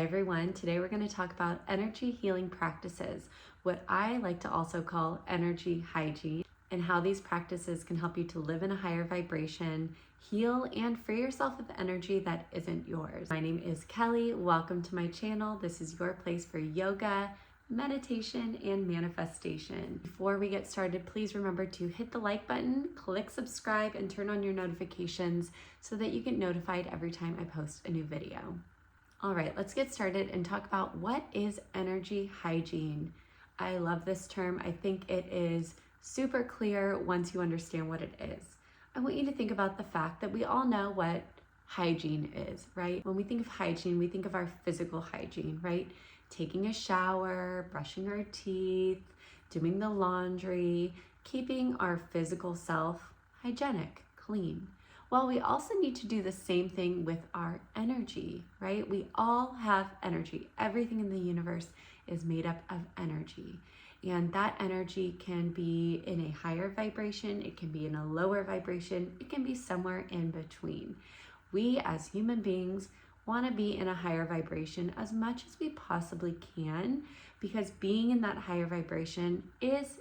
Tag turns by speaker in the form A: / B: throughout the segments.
A: everyone. Today we're going to talk about energy healing practices, what I like to also call energy hygiene, and how these practices can help you to live in a higher vibration, heal, and free yourself of energy that isn't yours. My name is Kelly. Welcome to my channel. This is your place for yoga, meditation, and manifestation. Before we get started, please remember to hit the like button, click subscribe, and turn on your notifications so that you get notified every time I post a new video. All right, let's get started and talk about what is energy hygiene. I love this term. I think it is super clear once you understand what it is. I want you to think about the fact that we all know what hygiene is, right? When we think of hygiene, we think of our physical hygiene, right? Taking a shower, brushing our teeth, doing the laundry, keeping our physical self hygienic, clean. Well, we also need to do the same thing with our energy, right? We all have energy. Everything in the universe is made up of energy. And that energy can be in a higher vibration, it can be in a lower vibration, it can be somewhere in between. We as human beings want to be in a higher vibration as much as we possibly can, because being in that higher vibration is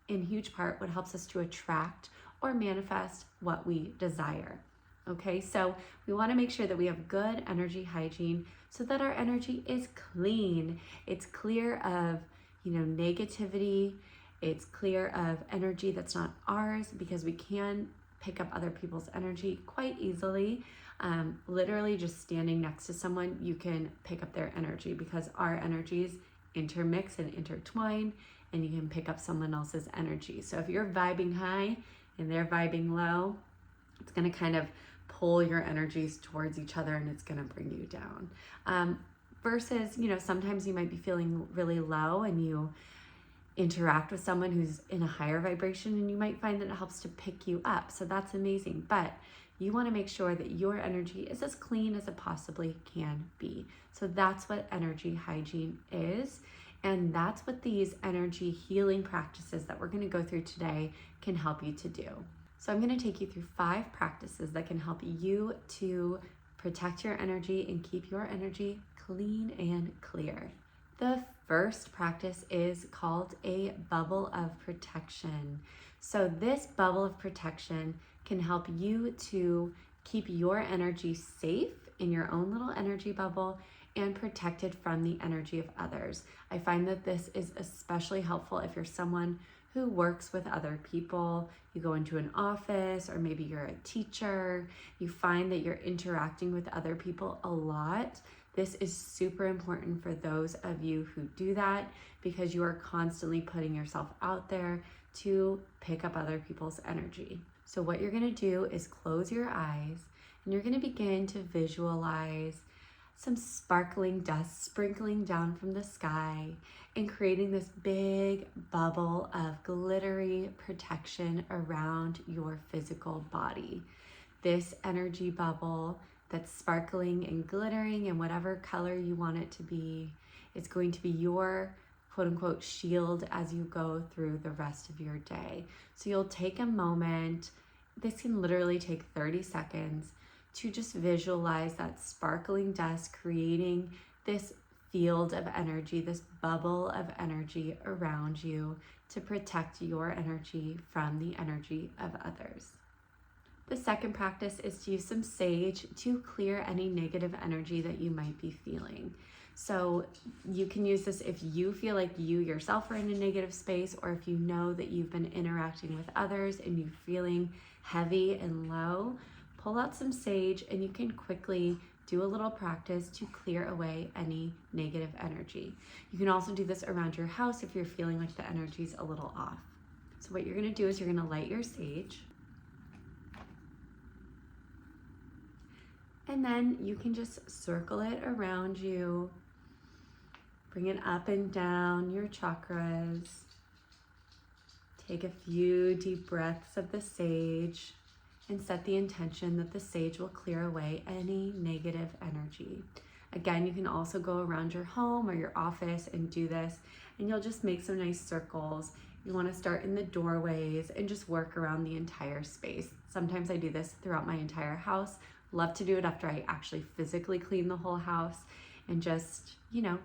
A: in huge part what helps us to attract or manifest what we desire. Okay, so we want to make sure that we have good energy hygiene so that our energy is clean. It's clear of, negativity. It's clear of energy that's not ours, because we can pick up other people's energy quite easily. Literally just standing next to someone, you can pick up their energy because our energies intermix and intertwine, and you can pick up someone else's energy. So if you're vibing high and they're vibing low, it's going to kind of pull your energies towards each other and it's going to bring you down. Versus, sometimes you might be feeling really low and you interact with someone who's in a higher vibration, and you might find that it helps to pick you up. So that's amazing. But you want to make sure that your energy is as clean as it possibly can be. So that's what energy hygiene is. And that's what these energy healing practices that we're going to go through today can help you to do. So I'm going to take you through 5 practices that can help you to protect your energy and keep your energy clean and clear. The first practice is called a bubble of protection. So this bubble of protection can help you to keep your energy safe in your own little energy bubble and protected from the energy of others. I find that this is especially helpful if you're someone who works with other people. You go into an office, or maybe you're a teacher. You find that you're interacting with other people a lot. This is super important for those of you who do that, because you are constantly putting yourself out there to pick up other people's energy. So what you're going to do is close your eyes, and you're going to begin to visualize some sparkling dust sprinkling down from the sky and creating this big bubble of glittery protection around your physical body. This energy bubble that's sparkling and glittering in whatever color you want it to be, it's going to be your quote unquote shield as you go through the rest of your day. So you'll take a moment, this can literally take 30 seconds, to just visualize that sparkling dust creating this field of energy, this bubble of energy around you to protect your energy from the energy of others. The second practice is to use some sage to clear any negative energy that you might be feeling. So you can use this if you feel like you yourself are in a negative space, or if you know that you've been interacting with others and you're feeling heavy and low. Pull out some sage and you can quickly do a little practice to clear away any negative energy. You can also do this around your house if you're feeling like the energy's a little off. So what you're going to do is you're going to light your sage. And then you can just circle it around you. Bring it up and down your chakras. Take a few deep breaths of the sage and set the intention that the sage will clear away any negative energy. Again, you can also go around your home or your office and do this, and you'll just make some nice circles. You want to start in the doorways and just work around the entire space. Sometimes I do this throughout my entire house. Love to do it after I actually physically clean the whole house. and just,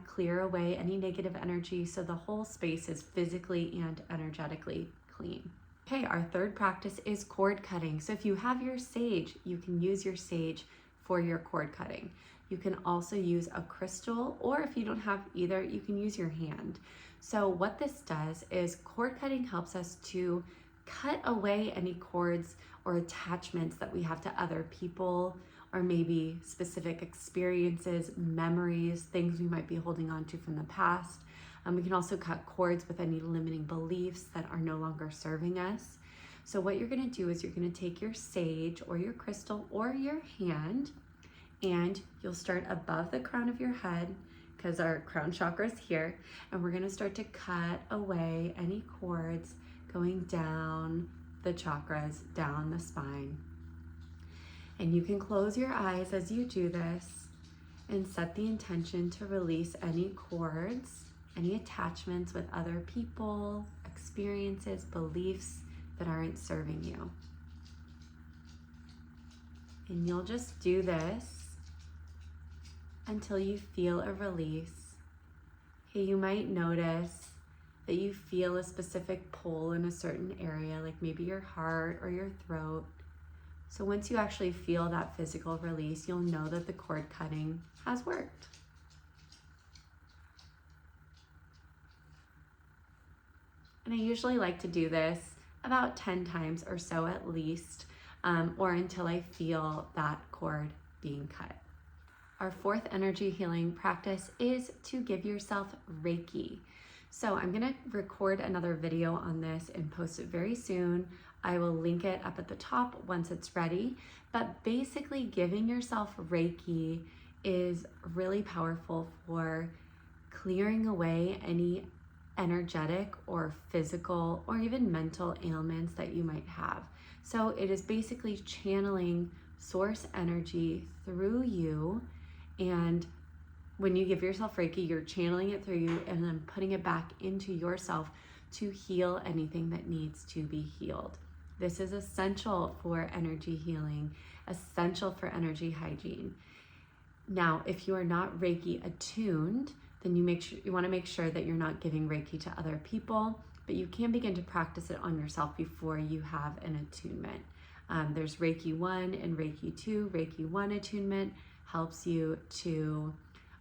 A: clear away any negative energy so the whole space is physically and energetically clean. Okay, our third practice is cord cutting. So if you have your sage, you can use your sage for your cord cutting. You can also use a crystal, or if you don't have either, you can use your hand. So what this does is cord cutting helps us to cut away any cords or attachments that we have to other people, or maybe specific experiences, memories, things we might be holding on to from the past. We can also cut cords with any limiting beliefs that are no longer serving us. So what you're going to do is you're going to take your sage or your crystal or your hand, and you'll start above the crown of your head, because our crown chakra is here, and we're going to start to cut away any cords going down the chakras, down the spine. And you can close your eyes as you do this and set the intention to release any cords, any attachments with other people, experiences, beliefs that aren't serving you. And you'll just do this until you feel a release. Okay, you might notice that you feel a specific pull in a certain area, like maybe your heart or your throat. So once you actually feel that physical release, you'll know that the cord cutting has worked. And I usually like to do this about 10 times or so at least, or until I feel that cord being cut. Our fourth energy healing practice is to give yourself Reiki. So I'm gonna record another video on this and post it very soon. I will link it up at the top once it's ready. But basically, giving yourself Reiki is really powerful for clearing away any energetic or physical or even mental ailments that you might have. So it is basically channeling source energy through you, and when you give yourself Reiki, you're channeling it through you and then putting it back into yourself to heal anything that needs to be healed. This is essential for energy healing, essential for energy hygiene. Now, if you are not Reiki attuned, then you want to make sure that you're not giving Reiki to other people, but you can begin to practice it on yourself before you have an attunement. There's Reiki 1 and Reiki 2. Reiki 1 attunement helps you to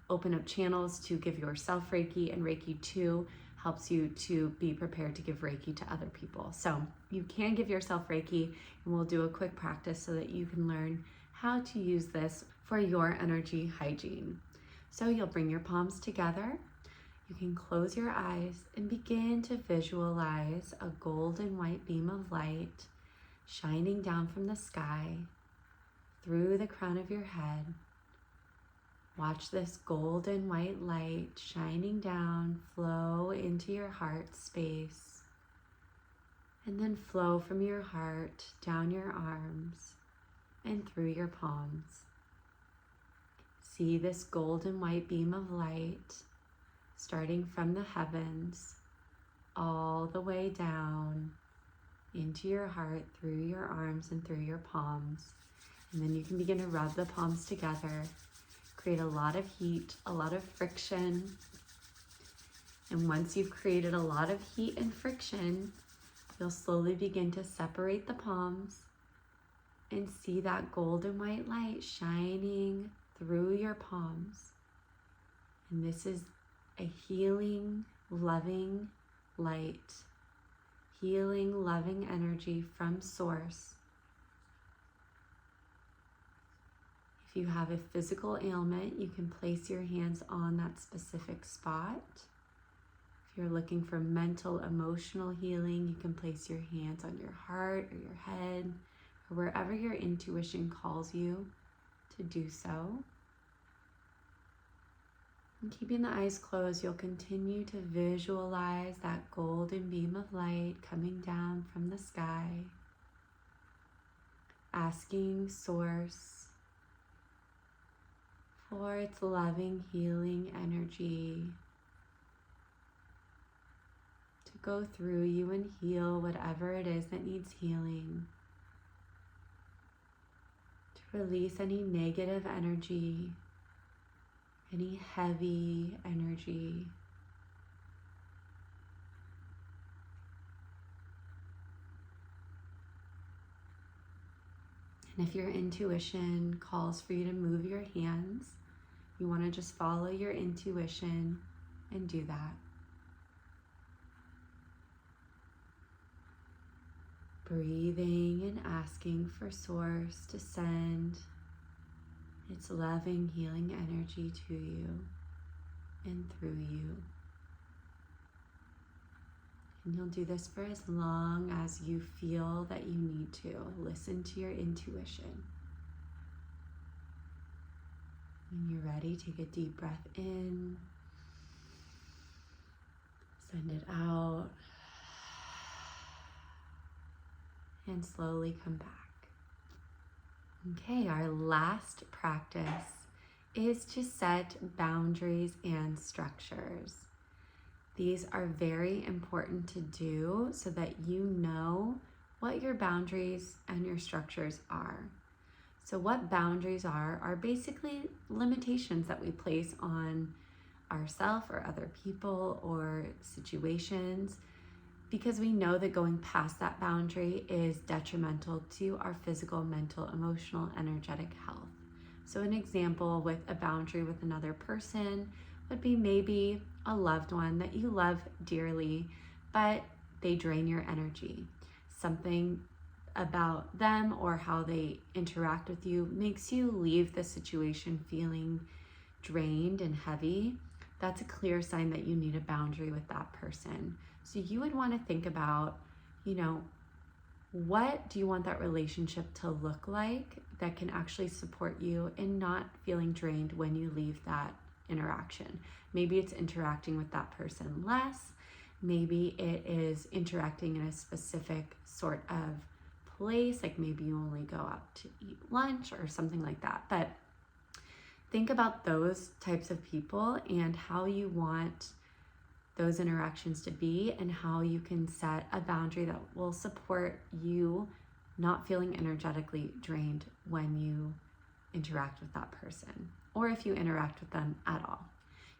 A: open up channels to give yourself Reiki, and Reiki 2 helps you to be prepared to give Reiki to other people. So you can give yourself Reiki, and we'll do a quick practice so that you can learn how to use this for your energy hygiene. So you'll bring your palms together. You can close your eyes and begin to visualize a golden white beam of light shining down from the sky through the crown of your head. Watch this golden white light shining down flow into your heart space, and then flow from your heart down your arms and through your palms. See this golden white beam of light starting from the heavens all the way down into your heart, through your arms and through your palms. And then you can begin to rub the palms together, create a lot of heat, a lot of friction. And once you've created a lot of heat and friction, you'll slowly begin to separate the palms and see that golden white light shining through your palms. And this is a healing, loving light, healing, loving energy from source. If you have a physical ailment, you can place your hands on that specific spot. If you're looking for mental, emotional healing, you can place your hands on your heart or your head, or wherever your intuition calls you to do so. And keeping the eyes closed, you'll continue to visualize that golden beam of light coming down from the sky, asking Source for its loving, healing energy to go through you and heal whatever it is that needs healing, to release any negative energy, any heavy energy. And if your intuition calls for you to move your hands, you want to just follow your intuition and do that. Breathing and asking for Source to send its loving, healing energy to you and through you. And you'll do this for as long as you feel that you need to. Listen to your intuition. When you're ready, take a deep breath in. Send it out. And slowly come back. Okay, our last practice is to set boundaries and structures. These are very important to do so that you know what your boundaries and your structures are. So what boundaries are basically limitations that we place on ourselves or other people or situations, because we know that going past that boundary is detrimental to our physical, mental, emotional, energetic health. So an example with a boundary with another person would be maybe a loved one that you love dearly, but they drain your energy. Something about them or how they interact with you makes you leave the situation feeling drained and heavy. That's a clear sign that you need a boundary with that person. So you would want to think about, what do you want that relationship to look like that can actually support you in not feeling drained when you leave that interaction? Maybe it's interacting with that person less. Maybe it is interacting in a specific sort of place, like maybe you only go out to eat lunch or something like that. But think about those types of people and how you want those interactions to be and how you can set a boundary that will support you not feeling energetically drained when you interact with that person, or if you interact with them at all.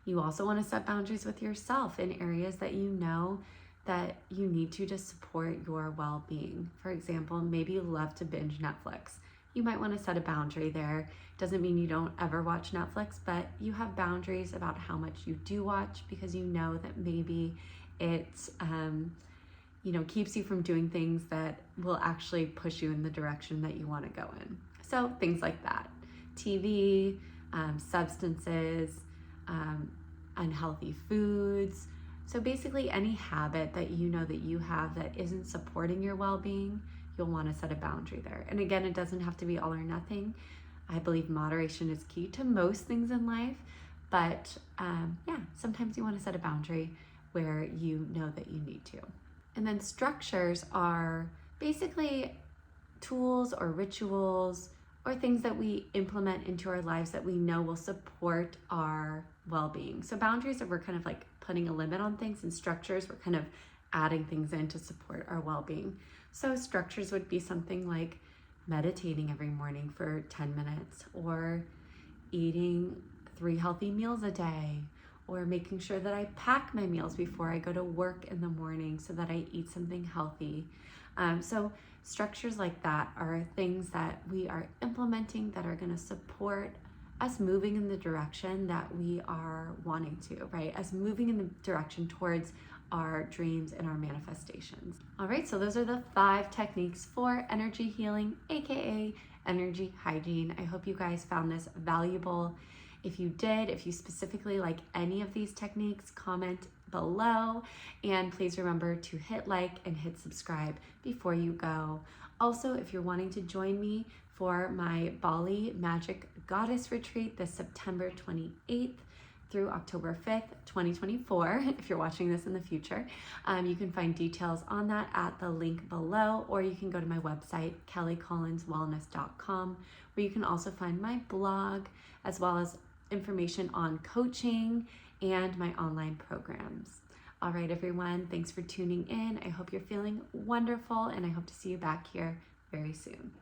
A: You also want to set boundaries with yourself in areas that you know that you need to support your well-being. For example, maybe you love to binge Netflix. You might want to set a boundary there. Doesn't mean you don't ever watch Netflix, but you have boundaries about how much you do watch, because you know that maybe it's keeps you from doing things that will actually push you in the direction that you want to go in. So things like that. TV, substances, unhealthy foods. So basically any habit that you know that you have that isn't supporting your well-being, you'll want to set a boundary there. And again, it doesn't have to be all or nothing. I believe moderation is key to most things in life, but sometimes you want to set a boundary where you know that you need to. And then structures are basically tools or rituals or things that we implement into our lives that we know will support our well-being. So boundaries are, we're kind of like putting a limit on things, and structures, we're kind of adding things in to support our well-being. So structures would be something like meditating every morning for 10 minutes, or eating 3 healthy meals a day, or making sure that I pack my meals before I go to work in the morning so that I eat something healthy. So structures like that are things that we are implementing that are going to support us moving in the direction that we are wanting to, right? Us moving in the direction towards our dreams and our manifestations. All right, so those are the 5 techniques for energy healing, aka energy hygiene. I hope you guys found this valuable. If you did, if you specifically like any of these techniques, comment below, and please remember to hit like and hit subscribe before you go. Also, if you're wanting to join me for my Bali Magic Goddess Retreat this September 28th through October 5th, 2024, if you're watching this in the future, you can find details on that at the link below, or you can go to my website, kellycollinswellness.com, where you can also find my blog, as well as information on coaching and my online programs. All right, everyone, thanks for tuning in. I hope you're feeling wonderful, and I hope to see you back here very soon.